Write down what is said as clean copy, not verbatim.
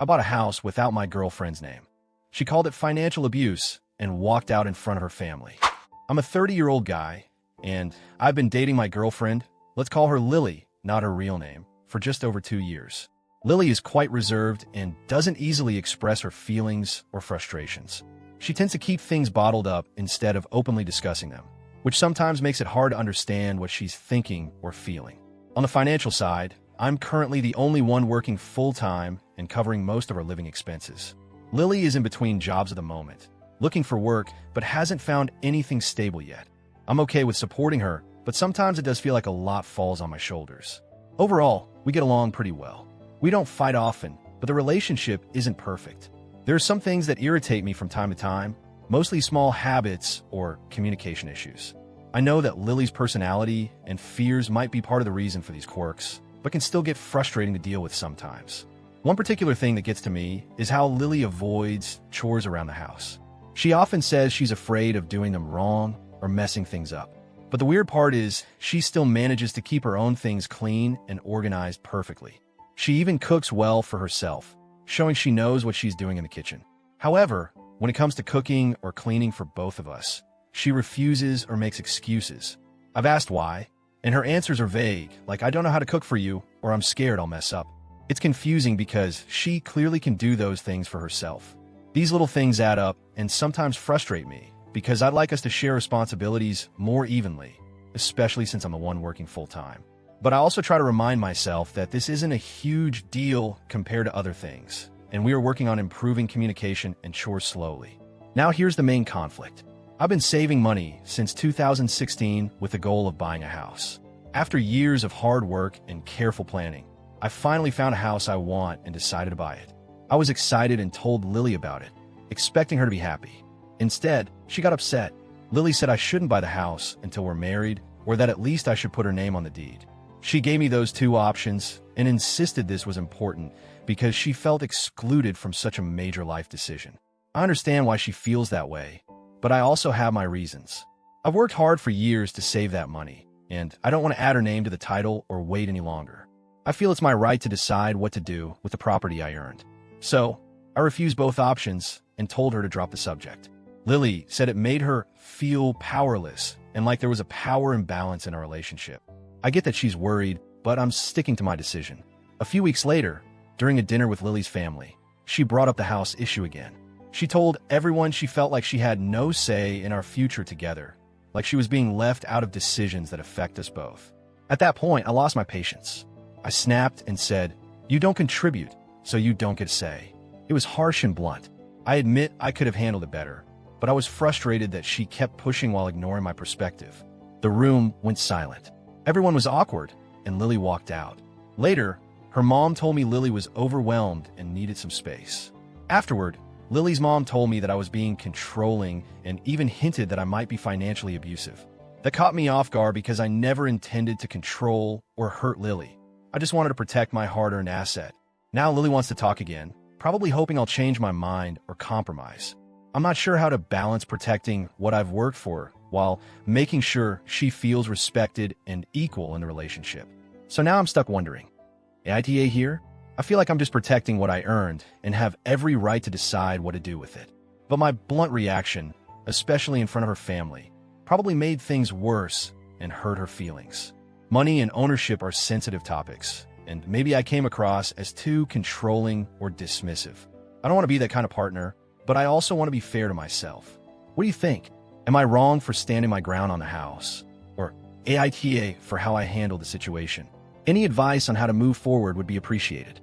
I bought a house without my girlfriend's name. She called it financial abuse and walked out in front of her family. I'm a 30-year-old guy, and I've been dating my girlfriend, let's call her Lily, not her real name, for just over 2 years. Lily is quite reserved and doesn't easily express her feelings or frustrations. She tends to keep things bottled up instead of openly discussing them, which sometimes makes it hard to understand what she's thinking or feeling. On the financial side, I'm currently the only one working full-time and covering most of our living expenses. Lily is in between jobs at the moment, looking for work, but hasn't found anything stable yet. I'm okay with supporting her, but sometimes it does feel like a lot falls on my shoulders. Overall, we get along pretty well. We don't fight often, but the relationship isn't perfect. There are some things that irritate me from time to time, mostly small habits or communication issues. I know that Lily's personality and fears might be part of the reason for these quirks, but can still get frustrating to deal with sometimes. One particular thing that gets to me is how Lily avoids chores around the house. She often says she's afraid of doing them wrong or messing things up. But the weird part is, she still manages to keep her own things clean and organized perfectly. She even cooks well for herself, showing she knows what she's doing in the kitchen. However, when it comes to cooking or cleaning for both of us, she refuses or makes excuses. I've asked why, and her answers are vague, like I don't know how to cook for you, or I'm scared I'll mess up. It's confusing because she clearly can do those things for herself. These little things add up and sometimes frustrate me, because I'd like us to share responsibilities more evenly, especially since I'm the one working full-time. But I also try to remind myself that this isn't a huge deal compared to other things, and we are working on improving communication and chores slowly. Now here's the main conflict. I've been saving money since 2016 with the goal of buying a house. After years of hard work and careful planning, I finally found a house I want and decided to buy it. I was excited and told Lily about it, expecting her to be happy. Instead, she got upset. Lily said I shouldn't buy the house until we're married, or that at least I should put her name on the deed. She gave me those two options and insisted this was important because she felt excluded from such a major life decision. I understand why she feels that way, but I also have my reasons. I've worked hard for years to save that money, and I don't want to add her name to the title or wait any longer. I feel it's my right to decide what to do with the property I earned. So, I refused both options and told her to drop the subject. Lily said it made her feel powerless and like there was a power imbalance in our relationship. I get that she's worried, but I'm sticking to my decision. A few weeks later, during a dinner with Lily's family, she brought up the house issue again. She told everyone she felt like she had no say in our future together, like she was being left out of decisions that affect us both. At that point, I lost my patience. I snapped and said, "You don't contribute, so you don't get a say." It was harsh and blunt. I admit I could have handled it better, but I was frustrated that she kept pushing while ignoring my perspective. The room went silent. Everyone was awkward, and Lily walked out. Later, her mom told me Lily was overwhelmed and needed some space. Afterward, Lily's mom told me that I was being controlling and even hinted that I might be financially abusive. That caught me off guard because I never intended to control or hurt Lily. I just wanted to protect my hard-earned asset. Now Lily wants to talk again, probably hoping I'll change my mind or compromise. I'm not sure how to balance protecting what I've worked for while making sure she feels respected and equal in the relationship. So now I'm stuck wondering, AITA here? I feel like I'm just protecting what I earned and have every right to decide what to do with it. But my blunt reaction, especially in front of her family, probably made things worse and hurt her feelings. Money and ownership are sensitive topics, and maybe I came across as too controlling or dismissive. I don't want to be that kind of partner, but I also want to be fair to myself. What do you think? Am I wrong for standing my ground on the house? Or AITA for how I handled the situation? Any advice on how to move forward would be appreciated.